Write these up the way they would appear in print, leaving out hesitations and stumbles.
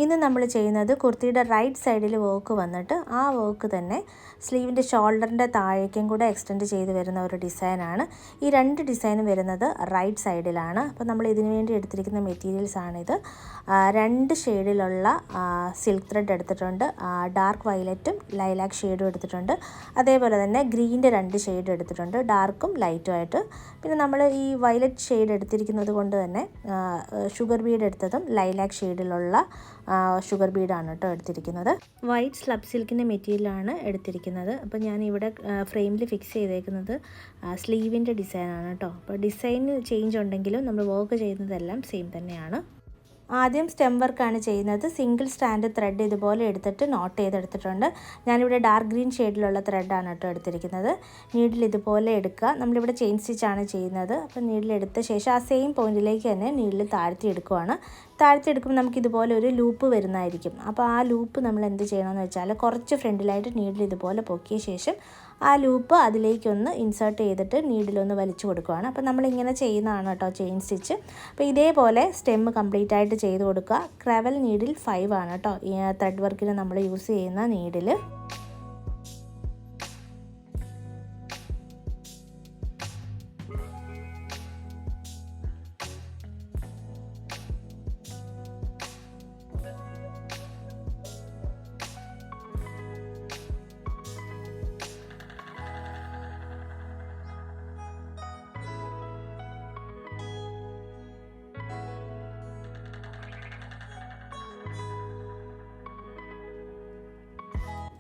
ഇന്ന് നമ്മൾ ചെയ്യുന്നത് കുർത്തിയുടെ റൈറ്റ് സൈഡിൽ വർക്ക് വന്നിട്ട് ആ വർക്ക് തന്നെ സ്ലീവിൻ്റെ ഷോൾഡറിൻ്റെ താഴേക്കും കൂടെ എക്സ്റ്റെൻഡ് ചെയ്ത് വരുന്ന ഒരു ഡിസൈനാണ്. ഈ രണ്ട് ഡിസൈനും വരുന്നത് റൈറ്റ് സൈഡിലാണ്. അപ്പോൾ നമ്മൾ ഇതിനു വേണ്ടി എടുത്തിരിക്കുന്ന മെറ്റീരിയൽസ് ആണിത്. രണ്ട് ഷെയ്ഡിലുള്ള സിൽക്ക് ത്രെഡ് എടുത്തിട്ടുണ്ട്, ഡാർക്ക് വയലറ്റും ലൈലാക്ക് ഷെയ്ഡും എടുത്തിട്ടുണ്ട്. അതേപോലെ തന്നെ ഗ്രീൻ്റെ രണ്ട് ഷെയ്ഡ് എടുത്തിട്ടുണ്ട്, ഡാർക്കും ലൈറ്റും ആയിട്ട്. പിന്നെ നമ്മൾ ഈ വയലറ്റ് ഷെയ്ഡ് എടുത്തിരിക്കുന്നത് കൊണ്ട് തന്നെ ഷുഗർ ബീഡ് എടുത്തതും ലൈലാക്ക് ഷെയ്ഡിലുള്ള ഷുഗർ ബീഡാണ് കേട്ടോ എടുത്തിരിക്കുന്നത്. വൈറ്റ് സ്ലബ് സിൽക്കിൻ്റെ മെറ്റീരിയലാണ് എടുത്തിരിക്കുന്നത്. അപ്പോൾ ഞാനിവിടെ ഫ്രെയിമിൽ ഫിക്സ് ചെയ്തേക്കുന്നത് സ്ലീവിൻ്റെ ഡിസൈനാണ് കേട്ടോ. അപ്പോൾ ഡിസൈൻ ചേഞ്ച് ഉണ്ടെങ്കിലും നമ്മൾ വർക്ക് ചെയ്യുന്നതെല്ലാം സെയിം തന്നെയാണ്. ആദ്യം സ്റ്റെം വർക്കാണ് ചെയ്യുന്നത്. സിംഗിൾ സ്റ്റാൻഡ് ത്രെഡ് ഇതുപോലെ എടുത്തിട്ട് നോട്ട് ചെയ്തെടുത്തിട്ടുണ്ട്. ഞാനിവിടെ ഡാർക്ക് ഗ്രീൻ ഷെയ്ഡിലുള്ള ത്രെഡാണ് കേട്ടോ എടുത്തിരിക്കുന്നത്. നീഡിൽ ഇതുപോലെ എടുക്കുക. നമ്മളിവിടെ ചെയിൻ സ്റ്റിച്ചാണ് ചെയ്യുന്നത്. അപ്പോൾ നീഡിൽ എടുത്ത ശേഷം ആ സെയിം പോയിന്റിലേക്ക് തന്നെ നീഡിൽ താഴ്ത്തി എടുക്കുവാണ്. താഴ്ത്തി എടുക്കുമ്പോൾ നമുക്ക് ഇതുപോലെ ഒരു ലൂപ്പ് വരുന്നതായിരിക്കും. അപ്പോൾ ആ ലൂപ്പ് നമ്മൾ എന്ത് ചെയ്യണമെന്ന് വെച്ചാൽ കുറച്ച് ഫ്രണ്ടിലായിട്ട് നീഡിൽ ഇതുപോലെ പൊക്കിയ ശേഷം ആ ലൂപ്പ് അതിലേക്കൊന്ന് ഇൻസേർട്ട് ചെയ്തിട്ട് നീഡിലൊന്ന് വലിച്ചു കൊടുക്കുകയാണ്. അപ്പോൾ നമ്മളിങ്ങനെ ചെയ്യുന്നതാണ് കേട്ടോ ചെയിൻ സ്റ്റിച്ച്. അപ്പോൾ ഇതേപോലെ സ്റ്റെം കംപ്ലീറ്റ് ആയിട്ട് ചെയ്ത് കൊടുക്കുക. ക്രവൽ നീഡിൽ 5 ആണ് കേട്ടോ ഈ ത്രെഡ് വർക്കിന് നമ്മൾ യൂസ് ചെയ്യുന്ന നീഡിൽ.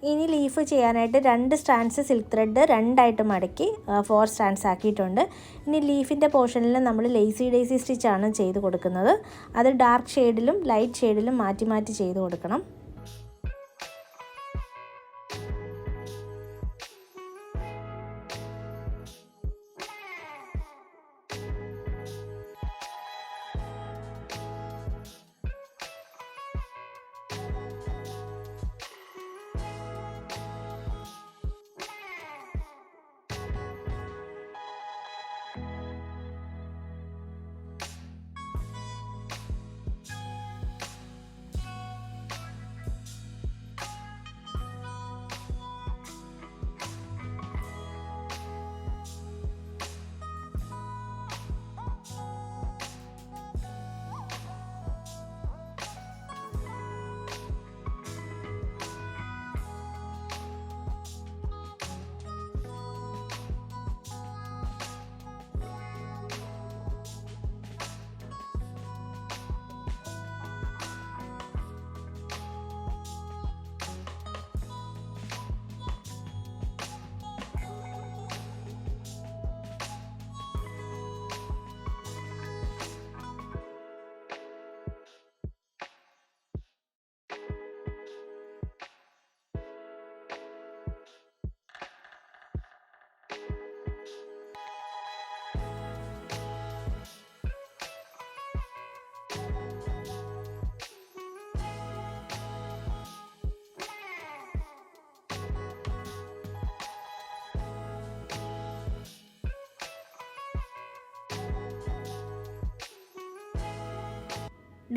ഇനി ലീഫ് ചെയ്യാനായിട്ട് 2 സ്ട്രാൻഡ്സ് സിൽക്ക് ത്രെഡ് രണ്ടായിട്ട് മടക്കി 4 സ്ട്രാൻഡ്സ് ആക്കിയിട്ടുണ്ട്. ഇനി ലീഫിൻ്റെ പോർഷനിൽ നമ്മൾ ലേസി ഡേസി സ്റ്റിച്ചാണ് ചെയ്ത് കൊടുക്കുന്നത്. അത് ഡാർക്ക് ഷെയ്ഡിലും ലൈറ്റ് ഷെയ്ഡിലും മാറ്റി മാറ്റി ചെയ്ത് കൊടുക്കണം.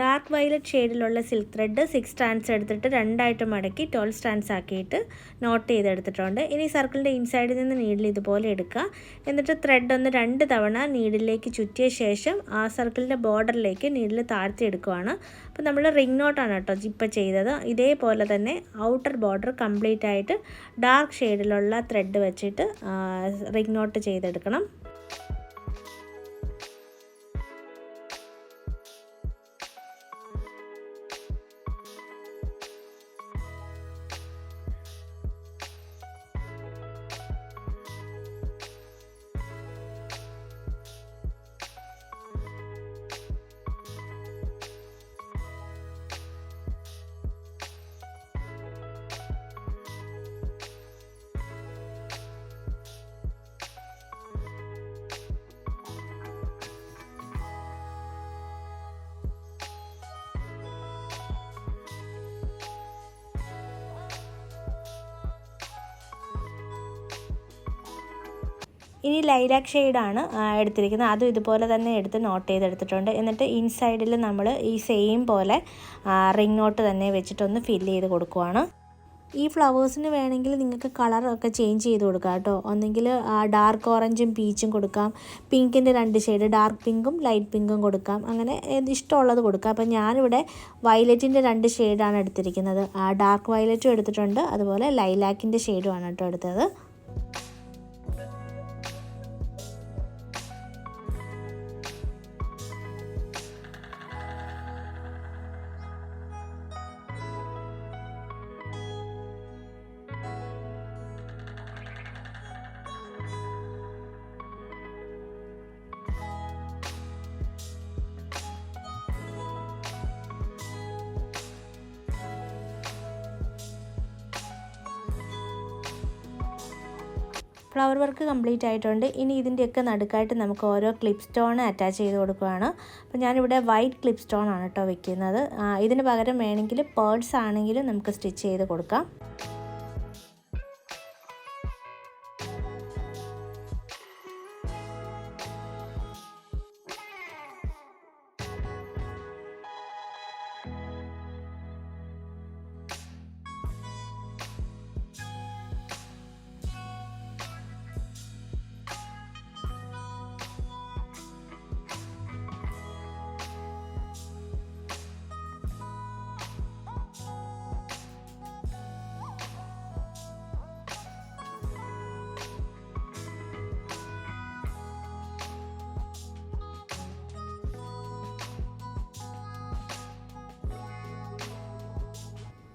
ഡാർക്ക് വയലറ്റ് ഷെയ്ഡിലുള്ള സിൽക്ക് ത്രെഡ് 6 സ്ട്രാൻഡ്സ് എടുത്തിട്ട് രണ്ടായിട്ട് മടക്കി 12 സ്ട്രാൻഡ്സ് ആക്കിയിട്ട് നോട്ട് ചെയ്തെടുത്തിട്ടുണ്ട്. ഇനി സർക്കിളിൻ്റെ ഇൻസൈഡിൽ നിന്ന് നീഡിൽ ഇതുപോലെ എടുക്കുക. എന്നിട്ട് ത്രെഡ് ഒന്ന് 2 തവണ നീഡിലേക്ക് ചുറ്റിയ ശേഷം ആ സർക്കിളിൻ്റെ ബോർഡറിലേക്ക് നീഡിൽ താഴ്ത്തി എടുക്കുകയാണ്. അപ്പോൾ നമ്മൾ റിംഗ് നോട്ടാണ് കേട്ടോ ഇപ്പോൾ ചെയ്തത്. ഇതേപോലെ തന്നെ ഔട്ടർ ബോർഡർ കംപ്ലീറ്റ് ആയിട്ട് ഡാർക്ക് ഷെയ്ഡിലുള്ള ത്രെഡ് വെച്ചിട്ട് റിംഗ് നോട്ട് ചെയ്തെടുക്കണം. ഇനി ലൈലാക്ക് ഷെയ്ഡാണ് എടുത്തിരിക്കുന്നത്. അതും ഇതുപോലെ തന്നെ എടുത്ത് നോട്ട് ചെയ്തെടുത്തിട്ടുണ്ട്. എന്നിട്ട് ഇൻസൈഡിൽ നമ്മൾ ഈ സെയിം പോലെ റിംഗ് നോട്ട് തന്നെ വെച്ചിട്ടൊന്ന് ഫില്ല് ചെയ്ത് കൊടുക്കുവാണ്. ഈ ഫ്ലവേഴ്സിന് വേണമെങ്കിൽ നിങ്ങൾക്ക് കളറൊക്കെ ചേഞ്ച് ചെയ്ത് കൊടുക്കാം കേട്ടോ. ഒന്നെങ്കിൽ ഡാർക്ക് ഓറഞ്ചും പീച്ചും കൊടുക്കാം, പിങ്കിൻ്റെ 2 ഷെയ്ഡ്, ഡാർക്ക് പിങ്കും ലൈറ്റ് പിങ്കും കൊടുക്കാം. അങ്ങനെ ഇഷ്ടമുള്ളത് കൊടുക്കാം. അപ്പം ഞാനിവിടെ വയലറ്റിൻ്റെ 2 ഷെയ്ഡാണ് എടുത്തിരിക്കുന്നത്. ഡാർക്ക് വയലറ്റും എടുത്തിട്ടുണ്ട്, അതുപോലെ ലൈലാക്കിൻ്റെ ഷെയ്ഡുമാണ് കേട്ടോ എടുത്തത്. ഫ്ലവർ വർക്ക് കംപ്ലീറ്റ് ആയിട്ടുണ്ട്. ഇനി ഇതിൻ്റെയൊക്കെ നടുക്കായിട്ട് നമുക്ക് ഓരോ ക്ലിപ്പ് സ്റ്റോൺ അറ്റാച്ച് ചെയ്ത് കൊടുക്കുകയാണ്. അപ്പോൾ ഞാനിവിടെ വൈറ്റ് ക്ലിപ്പ് സ്റ്റോൺ ആണ് കേട്ടോ വെക്കുന്നത്. ഇതിന് പകരം വേണമെങ്കിൽ പേൾസ് ആണെങ്കിലും നമുക്ക് സ്റ്റിച്ച് ചെയ്ത് കൊടുക്കാം.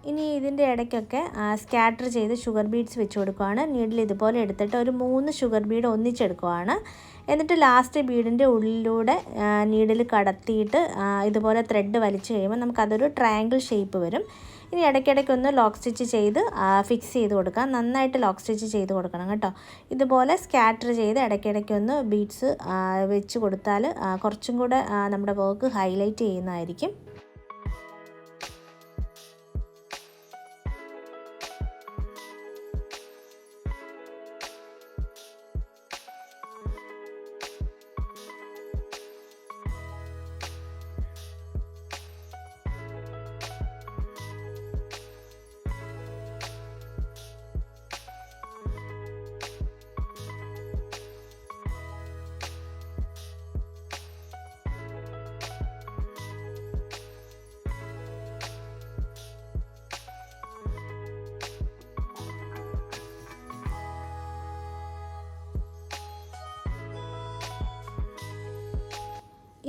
ഇനി ഇതിൻ്റെ ഇടയ്ക്കൊക്കെ സ്കാറ്റർ ചെയ്ത് ഷുഗർ ബീഡ്സ് വെച്ച് കൊടുക്കുകയാണ്. നീഡിൽ ഇതുപോലെ എടുത്തിട്ട് ഒരു 3 ഷുഗർ ബീഡ് ഒന്നിച്ചെടുക്കുകയാണ്. എന്നിട്ട് ലാസ്റ്റ് ബീഡിൻ്റെ ഉള്ളിലൂടെ നീഡിൽ കടത്തിയിട്ട് ഇതുപോലെ ത്രെഡ് വലിച്ചു കഴിയുമ്പോൾ നമുക്കതൊരു ട്രയാങ്കിൾ ഷേപ്പ് വരും. ഇനി ഇടയ്ക്കിടയ്ക്കൊന്ന് ലോക്ക് സ്റ്റിച്ച് ചെയ്ത് ഫിക്സ് ചെയ്ത് കൊടുക്കാം. നന്നായിട്ട് ലോക്ക് സ്റ്റിച്ച് ചെയ്ത് കൊടുക്കണം കേട്ടോ. ഇതുപോലെ സ്കാറ്റർ ചെയ്ത് ഇടയ്ക്കിടയ്ക്കൊന്ന് ബീഡ്സ് വെച്ച് കൊടുത്താൽ കുറച്ചും കൂടെ നമ്മുടെ വർക്ക് ഹൈലൈറ്റ് ചെയ്യുന്നതായിരിക്കും.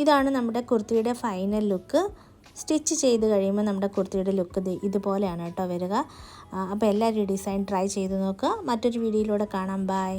ഇതാണ് നമ്മുടെ കുർത്തിയുടെ ഫൈനൽ ലുക്ക്. സ്റ്റിച്ച് ചെയ്ത് കഴിയുമ്പോൾ നമ്മുടെ കുർത്തിയുടെ ലുക്ക് ഇതുപോലെയാണ് കേട്ടോ വരിക. അപ്പോൾ എല്ലാവരും ഡിസൈൻ ട്രൈ ചെയ്ത് നോക്കുക. മറ്റൊരു വീഡിയോയിലൂടെ കാണാം. ബൈ.